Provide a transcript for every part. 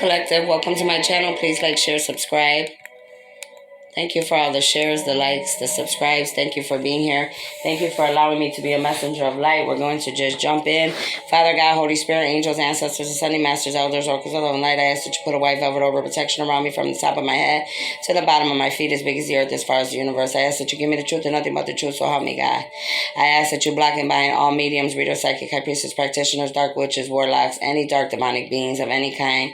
Collective. Welcome to my channel. Please like, share, subscribe. Thank you for all the shares, the likes, the subscribes. Thank you for being here. Thank you for allowing me to be a messenger of light. We're going to just jump in. Father God, Holy Spirit, angels, ancestors, ascending masters, elders, oracles of the night, I ask that you put a white velvet over protection around me from the top of my head to the bottom of my feet, as big as the earth, as far as the universe. I ask that you give me the truth and nothing but the truth, so help me God. I ask that you block and bind all mediums, readers, psychic, high priestess, practitioners, dark witches, warlocks, any dark demonic beings of any kind,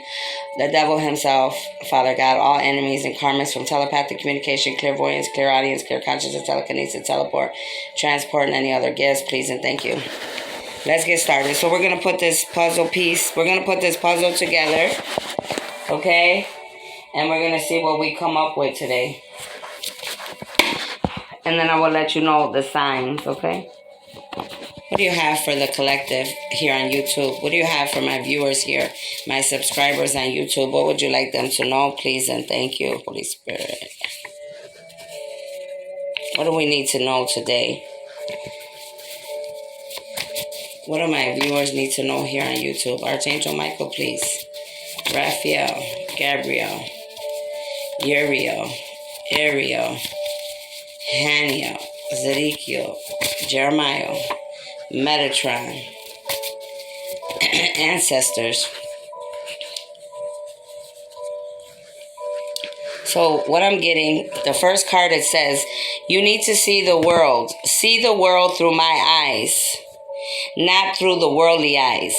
the devil himself, Father God, all enemies and karmas from telepathic communication, clairvoyance, clairaudience, clear consciousness, telekinesis, teleport, transport, and any other gifts, please and thank you. Let's get started. So we're going to put this puzzle together, okay? And we're going to see what we come up with today. And then I will let you know the signs, okay? What do you have for the collective here on YouTube? What do you have for my viewers here, my subscribers on YouTube? What would you like them to know, please and thank you, Holy Spirit? What do we need to know today? What do my viewers need to know here on YouTube? Archangel Michael, please. Raphael, Gabriel, Uriel, Ariel, Haniel, Zedekiel, Jeremiah, Metatron, ancestors. So what I'm getting, the first card, it says, you need to see the world. See the world through my eyes, not through the worldly eyes.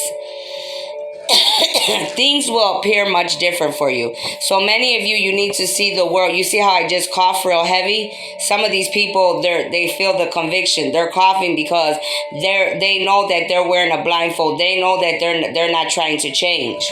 Things will appear much different for you. So many of you, you need to see the world. You see how I just cough real heavy? Some of these people, they feel the conviction. They're coughing because they know that they're wearing a blindfold. They know that they're not trying to change.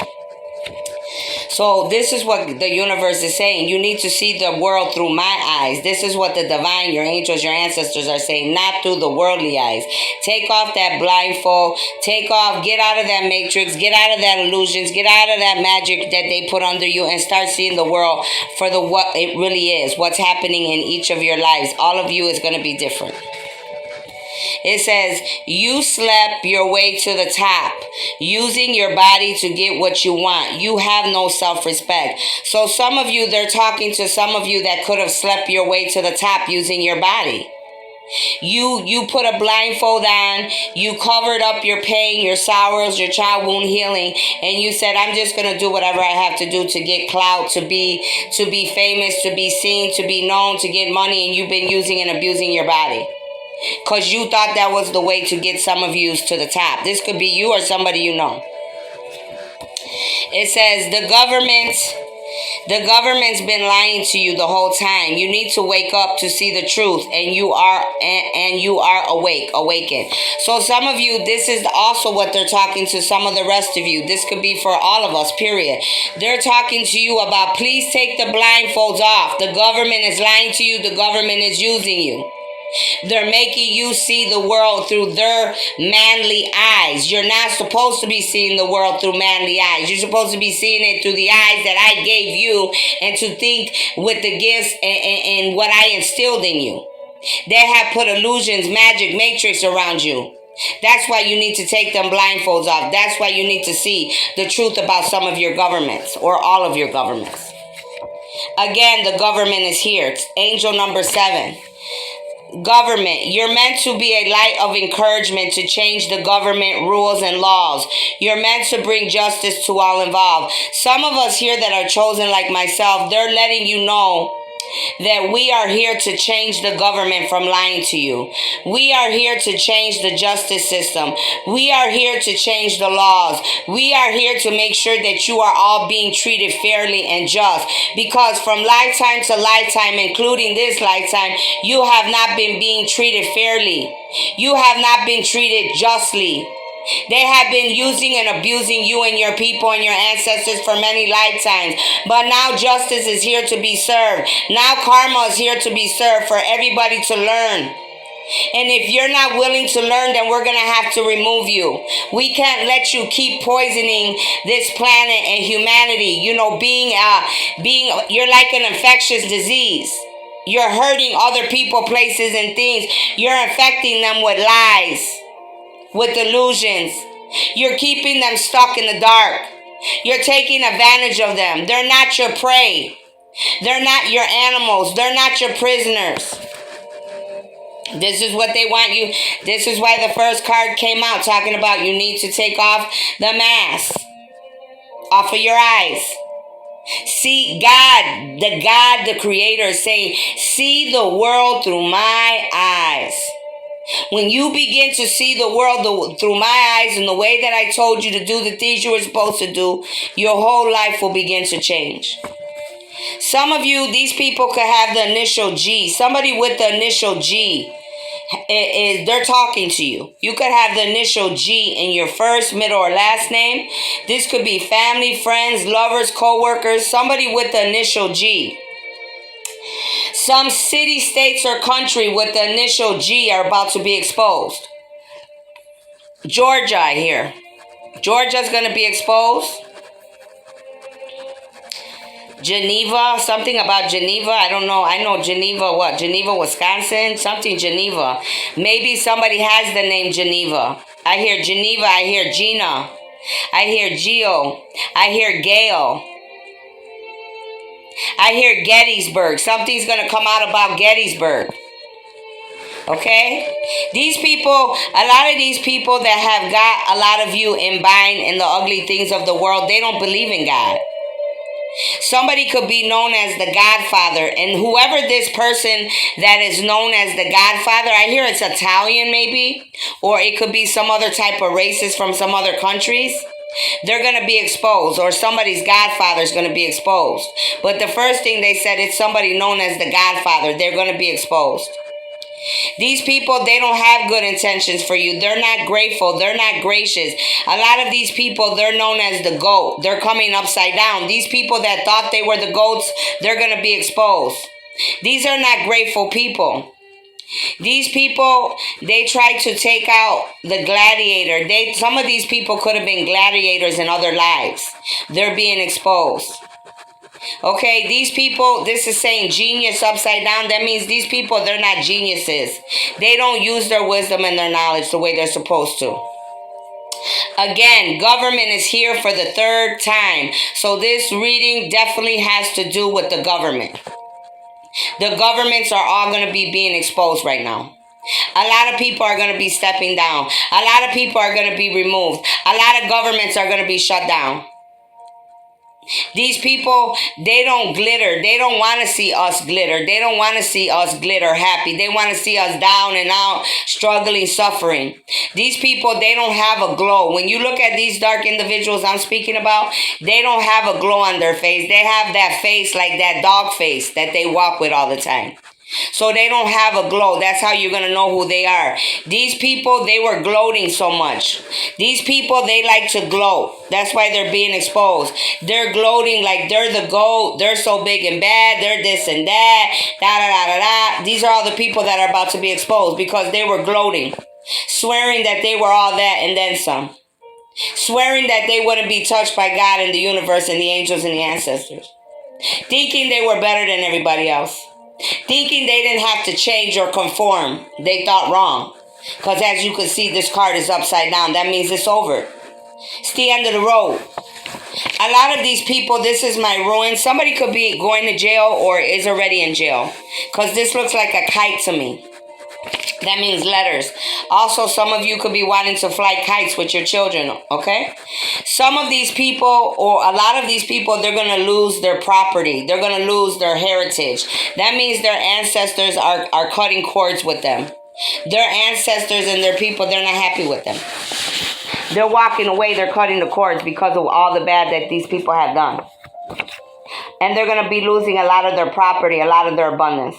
So this is what the universe is saying. You need to see the world through my eyes. This is what the divine, your angels, your ancestors are saying, not through the worldly eyes. Take off that blindfold. Get out of that matrix. Get out of that illusions. Get out of that magic that they put under you and start seeing the world for what it really is. What's happening in each of your lives. All of you is going to be different. It says, you slept your way to the top, using your body to get what you want. You have no self-respect. So some of you, they're talking to some of you that could have slept your way to the top using your body. You put a blindfold on, you covered up your pain, your sorrows, your child wound healing, and you said, I'm just going to do whatever I have to do to get clout, to be famous, to be seen, to be known, to get money, and you've been using and abusing your body. Because you thought that was the way to get some of you to the top. This could be you or somebody you know. It says the government's been lying to you the whole time. You need to wake up to see the truth, and you are awakened. So some of you, this is also what they're talking to some of the rest of you. This could be for all of us, period. They're talking to you about, please take the blindfolds off. The government is lying to you. The government is using you. They're making you see the world through their manly eyes. You're not supposed to be seeing the world through manly eyes. You're supposed to be seeing it through the eyes that I gave you, and to think with the gifts and what I instilled in you. They have put illusions, magic, matrix around you. That's why you need to take them blindfolds off. That's why you need to see the truth about some of your governments, or all of your governments. Again, the government is here. It's angel number 7. Government, you're meant to be a light of encouragement to change the government rules and laws. You're meant to bring justice to all involved. Some of us here that are chosen, like myself, they're letting you know that we are here to change the government from lying to you. We are here to change the justice system. We are here to change the laws. We are here to make sure that you are all being treated fairly and just. Because from lifetime to lifetime, including this lifetime, you have not been being treated fairly. You have not been treated justly. They have been using and abusing you and your people and your ancestors for many lifetimes. But now justice is here to be served. Now karma is here to be served for everybody to learn. And if you're not willing to learn, then we're going to have to remove you. We can't let you keep poisoning this planet and humanity. You know, you're like an infectious disease. You're hurting other people, places, and things. You're infecting them with lies, with delusions. You're keeping them stuck in the dark. You're taking advantage of them. They're not your prey. They're not your animals. They're not your prisoners. This is what they want you. This is why the first card came out talking about you need to take off the mask off of your eyes. See, God, the creator is saying, see the world through my eyes. When you begin to see the world through my eyes and the way that I told you to do the things you were supposed to do, your whole life will begin to change. Some of you, these people could have the initial G. Somebody with the initial G, they're talking to you. You could have the initial G in your first, middle, or last name. This could be family, friends, lovers, co-workers, somebody with the initial G. Some city, states, or country with the initial G are about to be exposed. Georgia, I hear. Georgia's going to be exposed. Geneva, something about Geneva. I don't know. I know Geneva, what? Geneva, Wisconsin? Something Geneva. Maybe somebody has the name Geneva. I hear Geneva. I hear Gina. I hear Geo. I hear Gail. I hear Gettysburg. Something's going to come out about Gettysburg. Okay? These people, a lot of these people that have got a lot of you in bind in the ugly things of the world, they don't believe in God. Somebody could be known as the Godfather, and whoever this person that is known as the Godfather, I hear it's Italian maybe, or it could be some other type of racist from some other countries. They're going to be exposed, or somebody's Godfather is going to be exposed. But the first thing they said, it's somebody known as the Godfather. They're going to be exposed. These people, they don't have good intentions for you. They're not grateful. They're not gracious. A lot of these people, they're known as the goat. They're coming upside down. These people that thought they were the goats, they're going to be exposed. These are not grateful people. These people, they tried to take out the gladiator. Some of these people could have been gladiators in other lives. They're being exposed. Okay, these people, this is saying genius upside down. That means these people, they're not geniuses. They don't use their wisdom and their knowledge the way they're supposed to. Again, government is here for the third time. So this reading definitely has to do with the government. The governments are all going to be being exposed right now. A lot of people are going to be stepping down. A lot of people are going to be removed. A lot of governments are going to be shut down. These people, they don't glitter. They don't want to see us glitter. They don't want to see us glitter happy. They want to see us down and out, struggling, suffering. These people, they don't have a glow. When you look at these dark individuals I'm speaking about, they don't have a glow on their face. They have that face like that dog face that they walk with all the time. So they don't have a glow. That's how you're going to know who they are. These people, they were gloating so much. These people, they like to gloat. That's why they're being exposed. They're gloating like they're the GOAT. They're so big and bad. They're this and that. Da, da, da, da, da. These are all the people that are about to be exposed because they were gloating. Swearing that they were all that and then some. Swearing that they wouldn't be touched by God and the universe and the angels and the ancestors. Thinking they were better than everybody else. Thinking they didn't have to change or conform. They thought wrong. Because as you can see, this card is upside down. That means it's over. It's the end of the road. A lot of these people, this is my ruin. Somebody could be going to jail or is already in jail. Because this looks like a kite to me. That means letters. Also, some of you could be wanting to fly kites with your children, okay? Some of these people, or a lot of these people, they're going to lose their property. They're going to lose their heritage. That means their ancestors are cutting cords with them. Their ancestors and their people, they're not happy with them. They're walking away. They're cutting the cords because of all the bad that these people have done. And they're going to be losing a lot of their property, a lot of their abundance.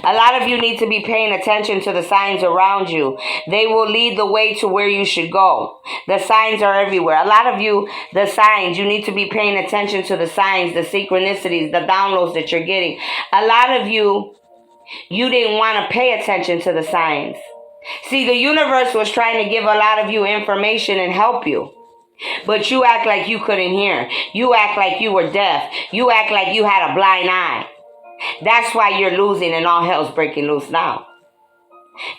A lot of you need to be paying attention to the signs around you. They will lead the way to where you should go. The signs are everywhere. A lot of you, the signs, you need to be paying attention to the signs, the synchronicities, the downloads that you're getting. A lot of you, you didn't want to pay attention to the signs. See, the universe was trying to give a lot of you information and help you. But you act like you couldn't hear. You act like you were deaf. You act like you had a blind eye. That's why you're losing and all hell's breaking loose now.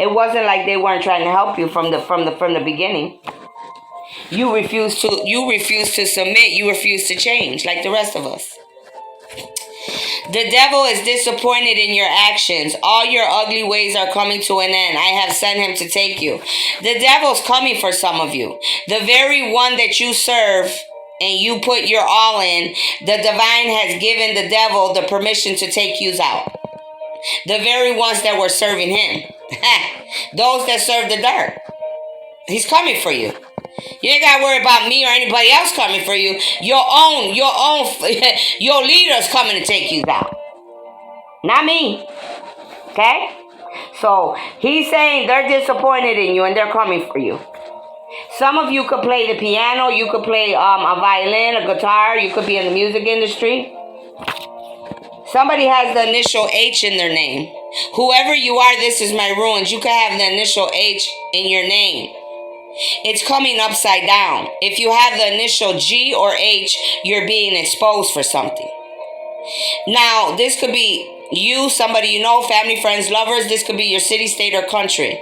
It wasn't like they weren't trying to help you from the beginning. You refuse to submit. You refuse to change like the rest of us. The devil is disappointed in your actions. All your ugly ways are coming to an end. I have sent him to take you. The devil's coming for some of you. The very one that you serve and you put your all in, the divine has given the devil the permission to take you out. The very ones that were serving him. Those that serve the dark. He's coming for you. You ain't got to worry about me or anybody else coming for you. Your leader's coming to take you out. Not me. Okay? So, he's saying they're disappointed in you and they're coming for you. Some of you could play the piano. You could play a violin, a guitar. You could be in the music industry. Somebody has the initial H in their name. Whoever you are, this is my ruins. You could have the initial H in your name. It's coming upside down. If you have the initial G or H, you're being exposed for something. Now, this could be you, somebody you know, family, friends, lovers. This could be your city, state, or country.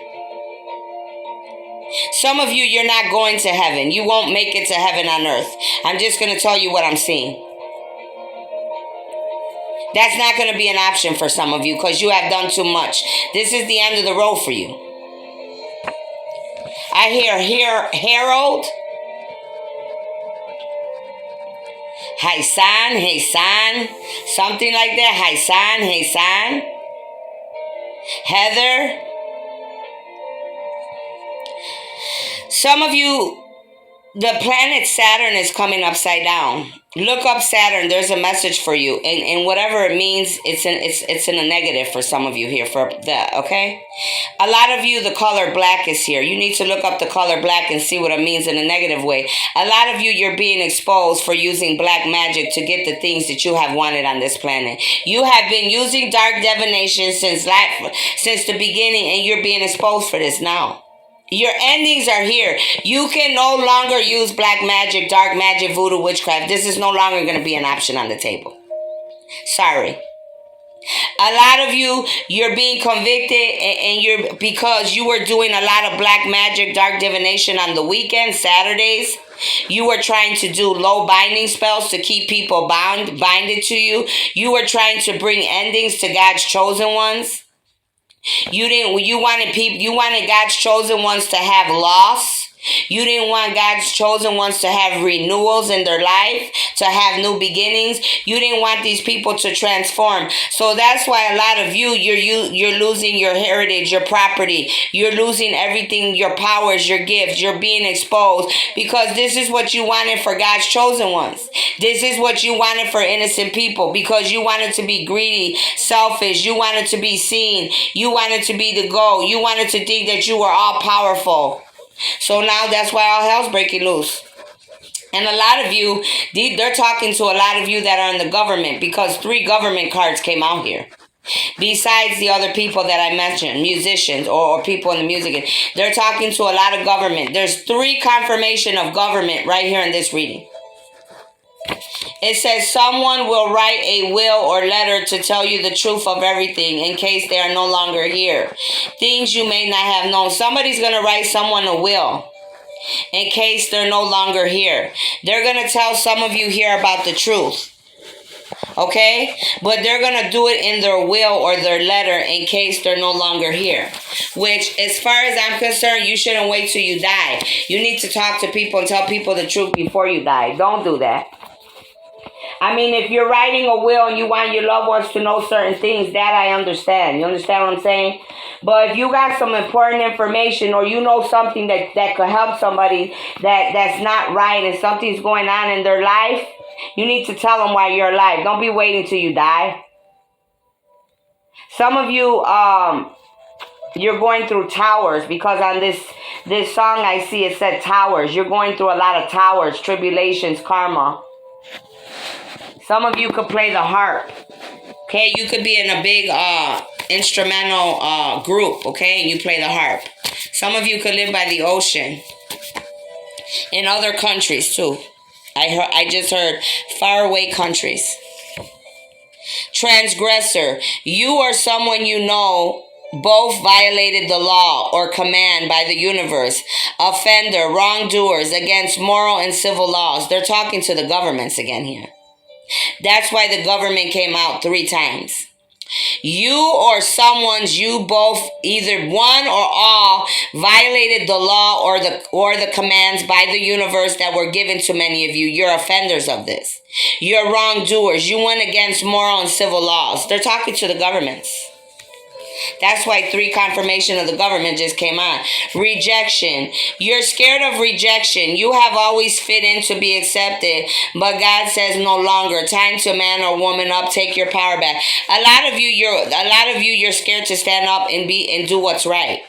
Some of you, you're not going to heaven. You won't make it to heaven on earth. I'm just going to tell you what I'm seeing. That's not going to be an option for some of you because you have done too much. This is the end of the road for you. I hear Harold. Haisan, something like that. Haisan. Heather. Some of you, the planet Saturn is coming upside down. Look up Saturn. There's a message for you, and whatever it means, it's in a negative for some of you here for that. Okay, a lot of you, the color black is here. You need to look up the color black and see what it means in a negative way. A lot of you, you're being exposed for using black magic to get the things that you have wanted on this planet. You have been using dark divination since the beginning, and you're being exposed for this now. Your endings are here. You can no longer use black magic, dark magic, voodoo, witchcraft. This is no longer going to be an option on the table. Sorry. A lot of you, you're being convicted because you were doing a lot of black magic, dark divination on the weekends, Saturdays. You were trying to do low binding spells to keep people binded to you. You were trying to bring endings to God's chosen ones. You wanted God's chosen ones to have loss. You didn't want God's chosen ones to have renewals in their life, to have new beginnings. You didn't want these people to transform. So that's why a lot of you're losing your heritage, your property. You're losing everything, your powers, your gifts. You're being exposed because this is what you wanted for God's chosen ones. This is what you wanted for innocent people because you wanted to be greedy, selfish. You wanted to be seen. You wanted to be the goal. You wanted to think that you were all powerful. So now that's why all hell's breaking loose. And a lot of you, they're talking to a lot of you that are in the government because 3 government cards came out here. Besides the other people that I mentioned, musicians or people in the music, they're talking to a lot of government. There's 3 confirmation of government right here in this reading. It says someone will write a will or letter to tell you the truth of everything in case they are no longer here. Things you may not have known. Somebody's going to write someone a will in case they're no longer here. They're going to tell some of you here about the truth. Okay? But they're going to do it in their will or their letter in case they're no longer here. Which, as far as I'm concerned, you shouldn't wait till you die. You need to talk to people and tell people the truth before you die. Don't do that. I mean, if you're writing a will and you want your loved ones to know certain things, that I understand. You understand what I'm saying? But if you got some important information or you know something that could help somebody that's not right and something's going on in their life, you need to tell them while you're alive. Don't be waiting till you die. Some of you, you're going through towers because on this song I see it said towers. You're going through a lot of towers, tribulations, karma. Some of you could play the harp. Okay, you could be in a big instrumental group, okay, and you play the harp. Some of you could live by the ocean. In other countries too. I just heard faraway countries. Transgressor. You or someone you know both violated the law or command by the universe. Offender, wrongdoers against moral and civil laws. They're talking to the governments again here. That's why the government came out 3 times. You or someone's, you both, either one or all, violated the law or the commands by the universe that were given to many of you. You're offenders of this. You're wrongdoers. You went against moral and civil laws. They're talking to the governments. That's why 3 confirmation of the government just came on. Rejection. You're scared of rejection. You have always fit in to be accepted, but God says no longer. Time to man or woman up. Take your power back. A lot of you, you're scared to stand up and do what's right.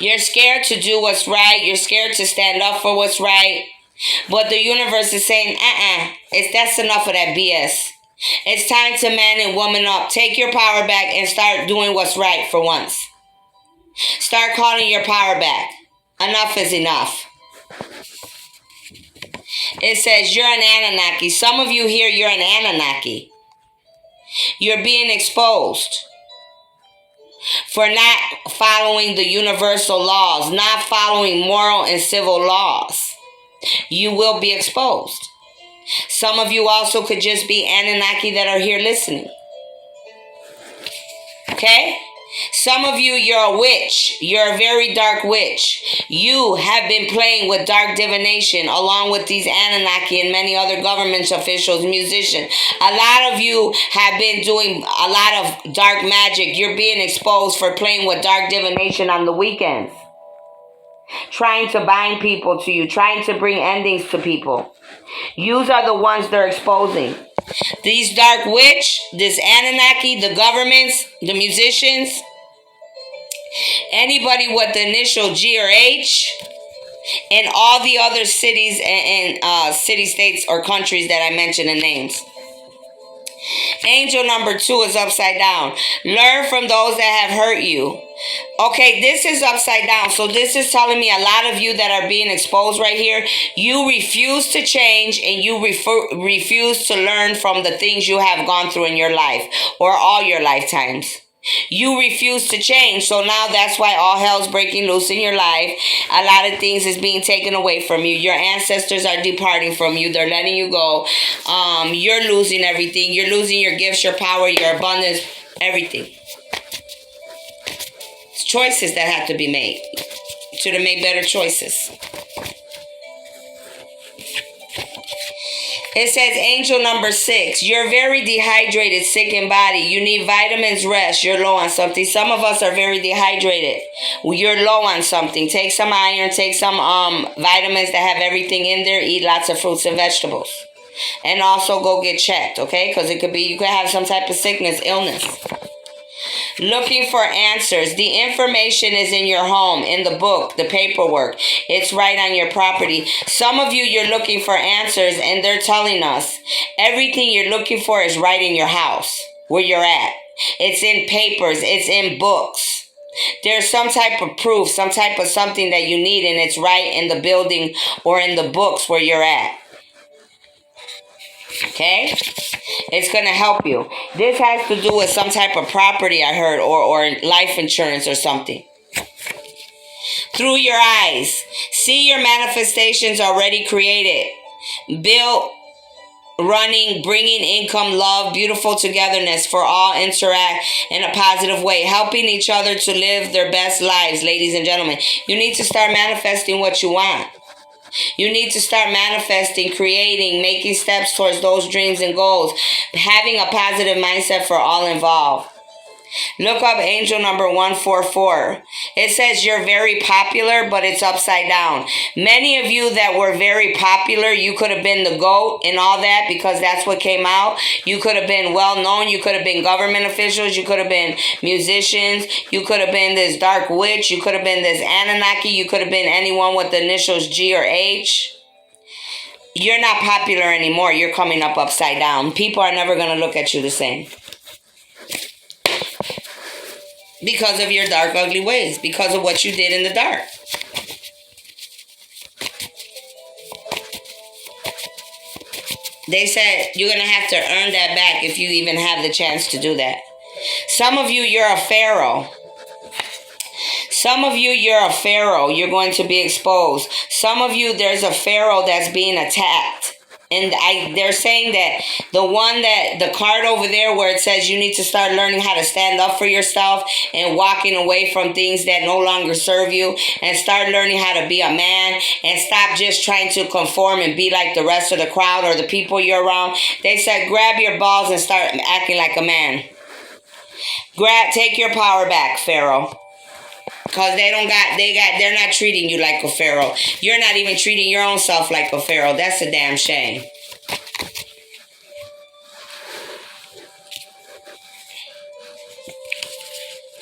You're scared to do what's right. You're scared to stand up for what's right. But the universe is saying, that's enough of that BS. It's time to man and woman up. Take your power back and start doing what's right for once. Start calling your power back. Enough is enough. It says you're an Anunnaki. Some of you here, you're an Anunnaki. You're being exposed for not following the universal laws, not following moral and civil laws. You will be exposed. Some of you also could just be Anunnaki that are here listening. Okay? Some of you, you're a witch. You're a very dark witch. You have been playing with dark divination along with these Anunnaki and many other government officials, musicians. A lot of you have been doing a lot of dark magic. You're being exposed for playing with dark divination on the weekends. Trying to bind people to you. Trying to bring endings to people. Yous are the ones they're exposing. These dark witch, this Anunnaki, the governments, the musicians, anybody with the initial G or H, and all the other cities and city-states or countries that I mentioned in names. Angel number 2 is upside down. Learn from those that have hurt you. Okay, this is upside down. So this is telling me a lot of you that are being exposed right here, you refuse to change and you refuse to learn from the things you have gone through in your life or all your lifetimes. You refuse to change. So now that's why all hell's breaking loose in your life. A lot of things is being taken away from you. Your ancestors are departing from you. They're letting you go. You're losing everything. You're losing your gifts, your power, your abundance, everything. It's choices that have to be made. You should have made better choices. It says angel number 6. You're very dehydrated, sick in body. You need vitamins, rest. You're low on something. Some of us are very dehydrated. You're low on something. Take some iron. Take some vitamins that have everything in there. Eat lots of fruits and vegetables. And also go get checked, okay? Because you could have some type of sickness, illness. Looking for answers. The information is in your home, in the book, the paperwork. It's right on your property. Some of you, you're looking for answers and they're telling us everything you're looking for is right in your house, where you're at. It's in papers. It's in books. There's some type of proof, some type of something that you need, and it's right in the building or in the books where you're at. Okay? It's going to help you. This has to do with some type of property, I heard, or life insurance or something. Through your eyes. See your manifestations already created. Built, running, bringing income, love, beautiful togetherness for all interact in a positive way. Helping each other to live their best lives, ladies and gentlemen. You need to start manifesting what you want. You need to start manifesting, creating, making steps towards those dreams and goals. Having a positive mindset for all involved. Look up angel number 144. It says you're very popular, but it's upside down. Many of you that were very popular, you could have been the GOAT and all that because that's what came out. You could have been well known. You could have been government officials. You could have been musicians. You could have been this dark witch. You could have been this Anunnaki. You could have been anyone with the initials G or H. You're not popular anymore. You're coming up upside down. People are never going to look at you the same. Because of your dark, ugly ways. Because of what you did in the dark. They said you're going to have to earn that back if you even have the chance to do that. Some of you, you're a pharaoh. Some of you, you're a pharaoh. You're going to be exposed. Some of you, there's a pharaoh that's being attacked. And they're saying that the card over there where it says you need to start learning how to stand up for yourself and walking away from things that no longer serve you, and start learning how to be a man and stop just trying to conform and be like the rest of the crowd or the people you're around. They said grab your balls and start acting like a man. Take your power back, Pharaoh. Because they're not treating you like a pharaoh. You're not even treating your own self like a pharaoh. That's a damn shame.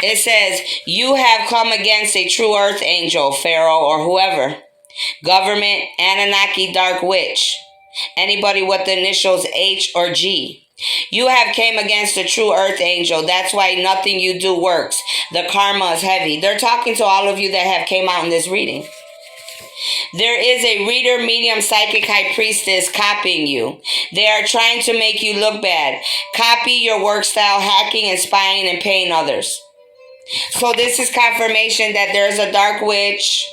It says, you have come against a true earth angel, pharaoh, or whoever. Government, Anunnaki, dark witch. Anybody with the initials H or G. You have came against a true earth angel. That's why nothing you do works. The karma is heavy. They're talking to all of you that have came out in this reading. There is a reader, medium, psychic, high priestess copying you. They are trying to make you look bad. Copy your work style, hacking and spying and paying others. So this is confirmation that there's a dark witch.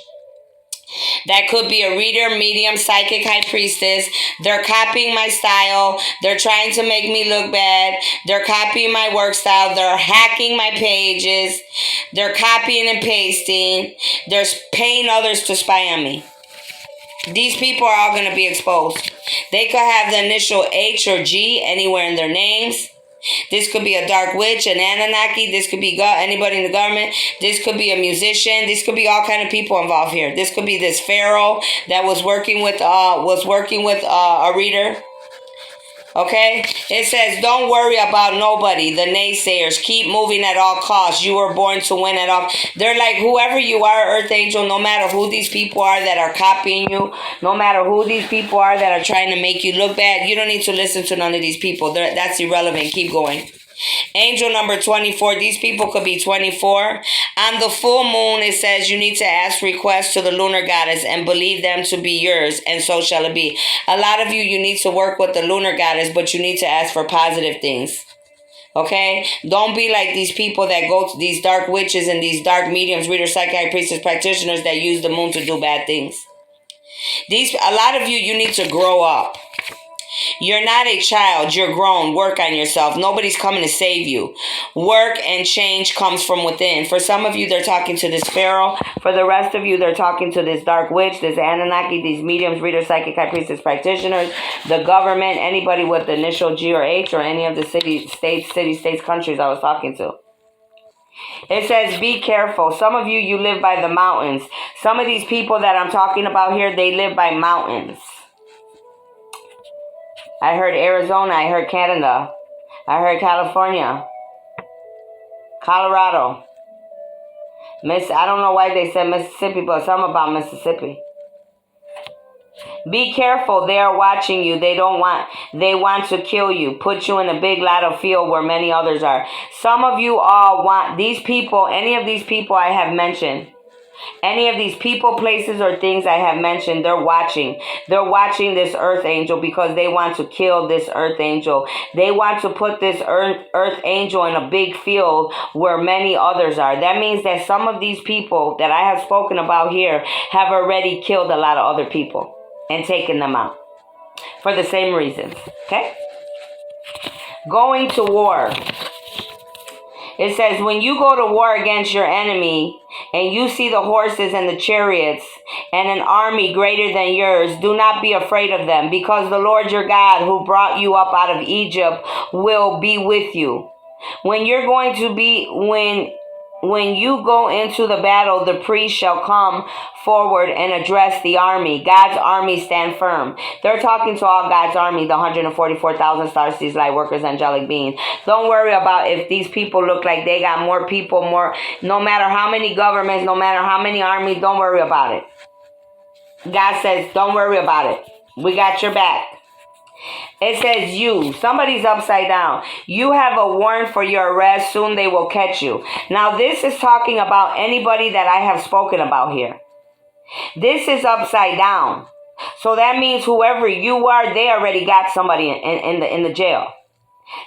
That could be a reader, medium, psychic, high priestess. They're copying my style. They're trying to make me look bad. They're copying my work style. They're hacking my pages. They're copying and pasting. They're paying others to spy on me. These people are all going to be exposed. They could have the initial H or G anywhere in their names. This could be a dark witch, an Anunnaki. This could be anybody in the government. This could be a musician. This could be all kind of people involved here. This could be this pharaoh that was working with a reader. Okay? It says, don't worry about nobody, the naysayers. Keep moving at all costs. You were born to win at all. They're like, whoever you are, Earth Angel, no matter who these people are that are copying you, no matter who these people are that are trying to make you look bad, you don't need to listen to none of these people. That's irrelevant. Keep going. Angel number 24. These people could be 24. On the full moon, it says you need to ask requests to the lunar goddess and believe them to be yours, and so shall it be. A lot of you need to work with the lunar goddess, but you need to ask for positive things. Okay? Don't be like these people that go to these dark witches and these dark mediums, readers, psychic, priestess, practitioners that use the moon to do bad things. A lot of you need to grow up. You're not a child. You're grown. Work on yourself. Nobody's coming to save you. Work and change comes from within. For some of you, they're talking to this pharaoh. For the rest of you, they're talking to this dark witch, this Anunnaki, these mediums, readers, psychic, high priestess, practitioners, the government, anybody with the initial G or H, or any of the city-states, countries I was talking to. It says, be careful. Some of you live by the mountains. Some of these people that I'm talking about here, they live by mountains. I heard Arizona, I heard Canada, I heard California, Colorado. I don't know why they said Mississippi, but something about Mississippi. Be careful, they are watching you. They want to kill you, put you in a big lot of field where many others are. Some of you all want these people, any of these people I have mentioned. Any of these people, places, or things I have mentioned, they're watching. They're watching this earth angel because they want to kill this earth angel. They want to put this earth angel in a big field where many others are. That means that some of these people that I have spoken about here have already killed a lot of other people and taken them out for the same reasons. Okay? Going to war. It says, when you go to war against your enemy and you see the horses and the chariots and an army greater than yours, do not be afraid of them, because the Lord your God who brought you up out of Egypt will be with you. When you go into the battle, the priest shall come forward and address the army. God's army stand firm. They're talking to all God's army, the 144,000 stars, these light workers, angelic beings. Don't worry about if these people look like they got more people, no matter how many governments, no matter how many armies, don't worry about it. God says, don't worry about it. We got your back. It says somebody's upside down. You have a warrant for your arrest. Soon they will catch you. Now this is talking about anybody that I have spoken about here. This is upside down. So that means whoever you are, they already got somebody in the jail.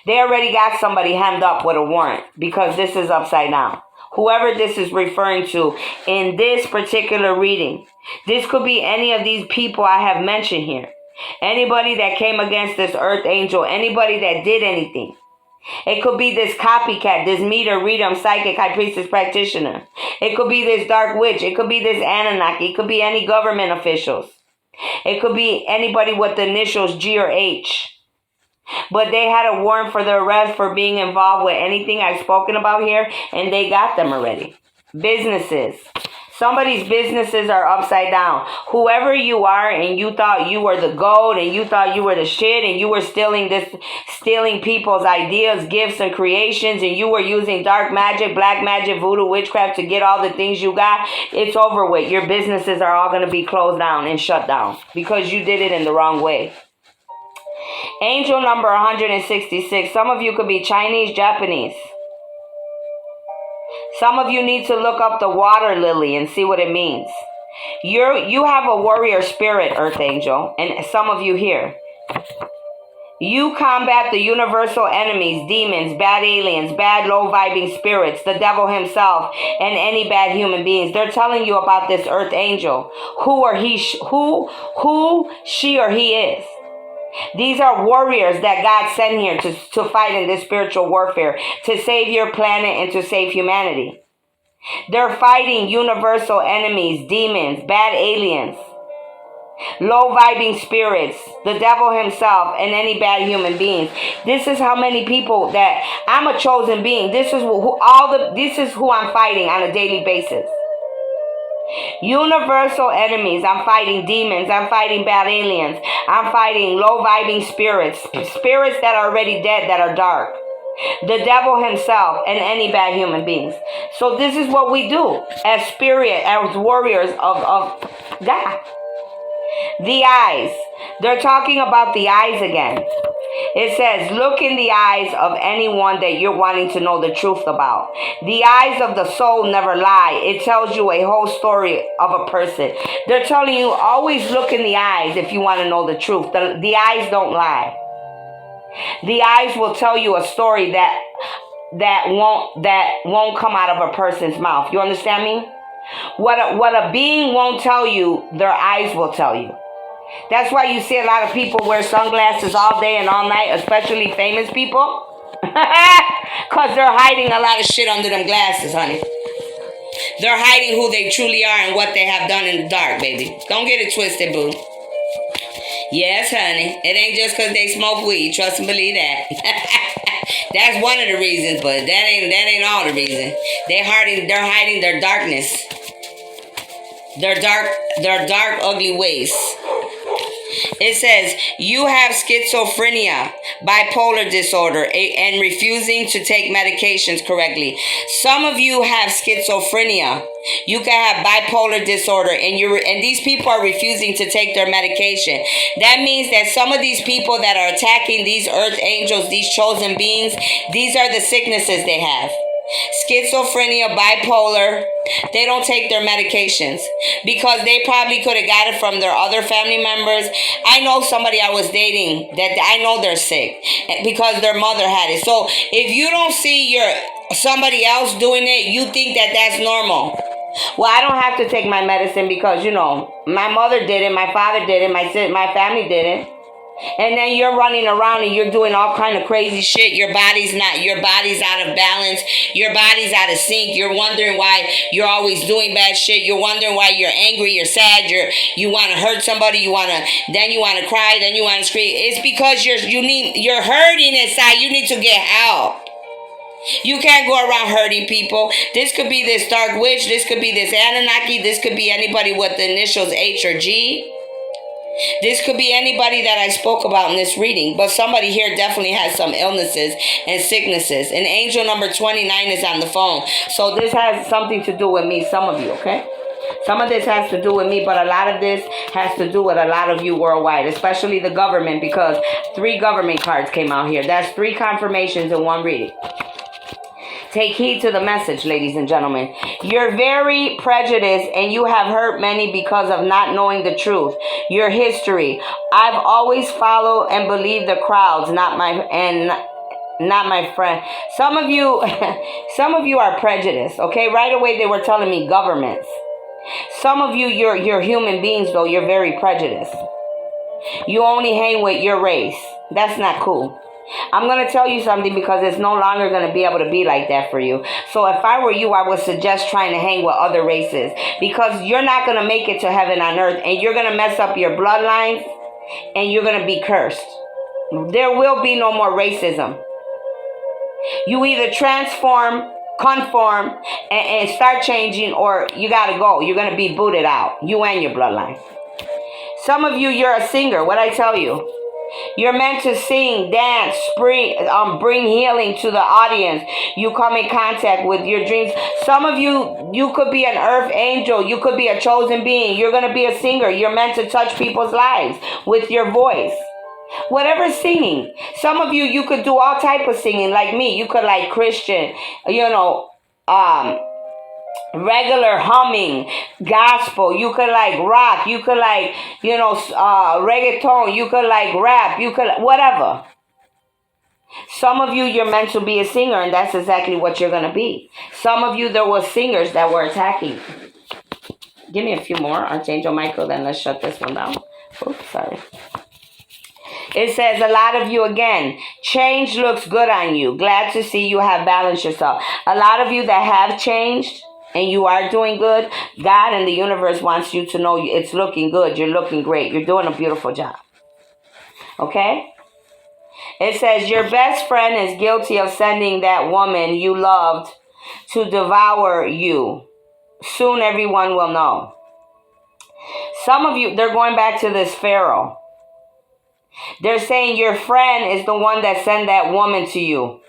They already got somebody hemmed up with a warrant because this is upside down. Whoever this is referring to in this particular reading, this could be any of these people I have mentioned here. Anybody that came against this earth angel, anybody that did anything. It could be this copycat, this meter, reader, psychic, high priestess, practitioner. It could be this dark witch. It could be this Anunnaki. It could be any government officials. It could be anybody with the initials G or H. But they had a warrant for their arrest for being involved with anything I've spoken about here, and they got them already. Businesses. Somebody's businesses are upside down. Whoever you are and you thought you were the gold and you thought you were the shit and you were stealing people's ideas, gifts, and creations, and you were using dark magic, black magic, voodoo, witchcraft to get all the things you got, it's over with. Your businesses are all going to be closed down and shut down because you did it in the wrong way. Angel number 166. Some of you could be Chinese, Japanese. Some of you need to look up the water lily and see what it means. You have a warrior spirit, Earth Angel, and some of you here. You combat the universal enemies, demons, bad aliens, bad low-vibing spirits, the devil himself, and any bad human beings. They're telling you about this Earth Angel, who she or he is. These are warriors that God sent here to fight in this spiritual warfare, to save your planet and to save humanity. They're fighting universal enemies, demons, bad aliens, low-vibing spirits, the devil himself, and any bad human beings. This is how many people that I'm a chosen being. This is who I'm fighting on a daily basis. Universal enemies. I'm fighting demons. I'm fighting bad aliens. I'm fighting low-vibing spirits. Spirits that are already dead, that are dark. The devil himself and any bad human beings. So this is what we do as warriors of God. The eyes. They're talking about the eyes again. It says, look in the eyes of anyone that you're wanting to know the truth about. The eyes of the soul never lie. It tells you a whole story of a person. They're telling you, always look in the eyes if you want to know the truth. The eyes don't lie. The eyes will tell you a story that won't come out of a person's mouth. You understand me? What a being won't tell you, their eyes will tell you. That's why you see a lot of people wear sunglasses all day and all night, especially famous people. Because they're hiding a lot of shit under them glasses, honey. They're hiding who they truly are and what they have done in the dark, baby. Don't get it twisted, boo. Yes, honey. It ain't just because they smoke weed. Trust and believe that. That's one of the reasons, but that ain't all the reason. They're hiding their darkness. Their dark, ugly ways. It says, you have schizophrenia, bipolar disorder, and refusing to take medications correctly. Some of you have schizophrenia. You can have bipolar disorder, and these people are refusing to take their medication. That means that some of these people that are attacking these earth angels, these chosen beings, these are the sicknesses they have. Schizophrenia, bipolar, they don't take their medications because they probably could have got it from their other family members. I know somebody I was dating that I know they're sick because their mother had it. So if you don't see somebody else doing it, you think that that's normal. Well, I don't have to take my medicine because, my mother did it, my father did it, my family did it. And then you're running around and you're doing all kind of crazy shit. Your body's out of balance. Your body's out of sync. You're wondering why you're always doing bad shit. You're wondering why you're angry, you're sad, you want to hurt somebody, then you want to cry, then you want to scream. It's because you're hurting inside. You need to get help. You can't go around hurting people. This could be this dark witch. This could be this Anunnaki. This could be anybody with the initials H or G. This could be anybody that I spoke about in this reading, but somebody here definitely has some illnesses and sicknesses. And angel number 29 is on the phone. So this has something to do with me, some of you, okay? Some of this has to do with me, but a lot of this has to do with a lot of you worldwide, especially the government, because 3 government cards came out here. That's 3 confirmations in one reading. Take heed to the message, ladies and gentlemen. You're very prejudiced and you have hurt many because of not knowing the truth. Your history. I've always followed and believed the crowds, not Not my friend. Some of you, some of you are prejudiced. Okay, right away they were telling me governments. Some of you, you're human beings though. You're very prejudiced. You only hang with your race. That's not cool. I'm going to tell you something because it's no longer going to be able to be like that for you. So if I were you, I would suggest trying to hang with other races because you're not going to make it to heaven on earth and you're going to mess up your bloodlines and you're going to be cursed. There will be no more racism. You either transform, conform, and start changing, or you got to go. You're going to be booted out, you and your bloodline. Some of you, you're a singer. What I tell you? You're meant to sing, dance, bring healing to the audience. You come in contact with your dreams. Some of you, you could be an earth angel. You could be a chosen being. You're going to be a singer. You're meant to touch people's lives with your voice. Whatever singing. Some of you, you could do all type of singing like me. You could like Christian, regular humming, gospel. You could like rock. You could like, reggaeton. You could like rap. You could, whatever. Some of you, you're meant to be a singer, and that's exactly what you're going to be. Some of you, there were singers that were attacking. Give me a few more, Archangel Michael, then let's shut this one down. Oops, sorry. It says a lot of you again, change looks good on you. Glad to see you have balanced yourself. A lot of you that have changed and you are doing good, God and the universe wants you to know it's looking good. You're looking great. You're doing a beautiful job. Okay? It says your best friend is guilty of sending that woman you loved to devour you. Soon everyone will know. Some of you, they're going back to this Pharaoh. They're saying your friend is the one that sent that woman to you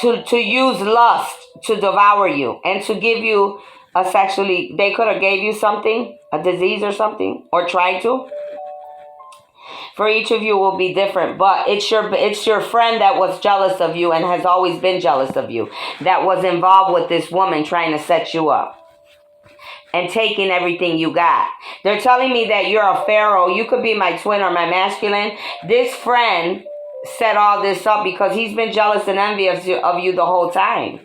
to use lust to devour you and to give you a sexually, they could have gave you something, a disease or something, or tried to. For each of you will be different, but it's your friend that was jealous of you and has always been jealous of you, that was involved with this woman trying to set you up and taking everything you got. They're telling me that you're a pharaoh. You could be my twin or my masculine. This friend set all this up because he's been jealous and envious of you the whole time.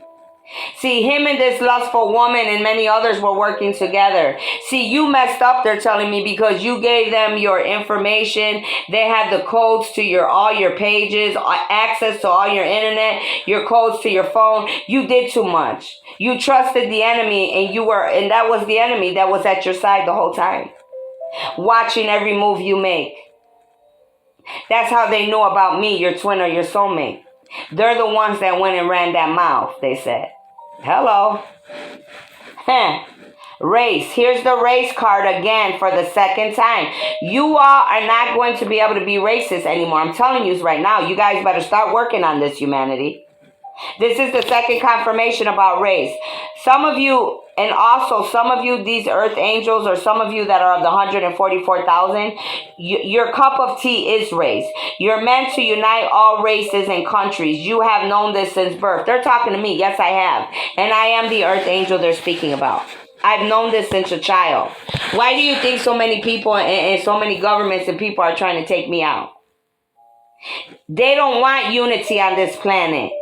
See, him and this lustful woman and many others were working together. See, you messed up, they're telling me, because you gave them your information. They had the codes to all your pages, access to all your internet, your codes to your phone. You did too much. You trusted the enemy, and that was the enemy that was at your side the whole time, watching every move you make. That's how they know about me, your twin or your soulmate. They're the ones that went and ran that mouth, they said. Hello. Race. Here's the race card again for the second time. You all are not going to be able to be racist anymore. I'm telling you right now. You guys better start working on this, humanity. This is the second confirmation about race. Some of you, and also some of you, these earth angels, or some of you that are of the 144,000, your cup of tea is race. You're meant to unite all races and countries. You have known this since birth. They're talking to me. Yes, I have. And I am the earth angel they're speaking about. I've known this since a child. Why do you think so many people and so many governments and people are trying to take me out? They don't want unity on this planet.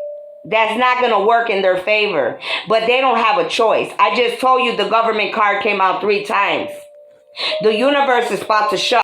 That's not going to work in their favor. But they don't have a choice. I just told you the government card came out 3 times. The universe is about to shut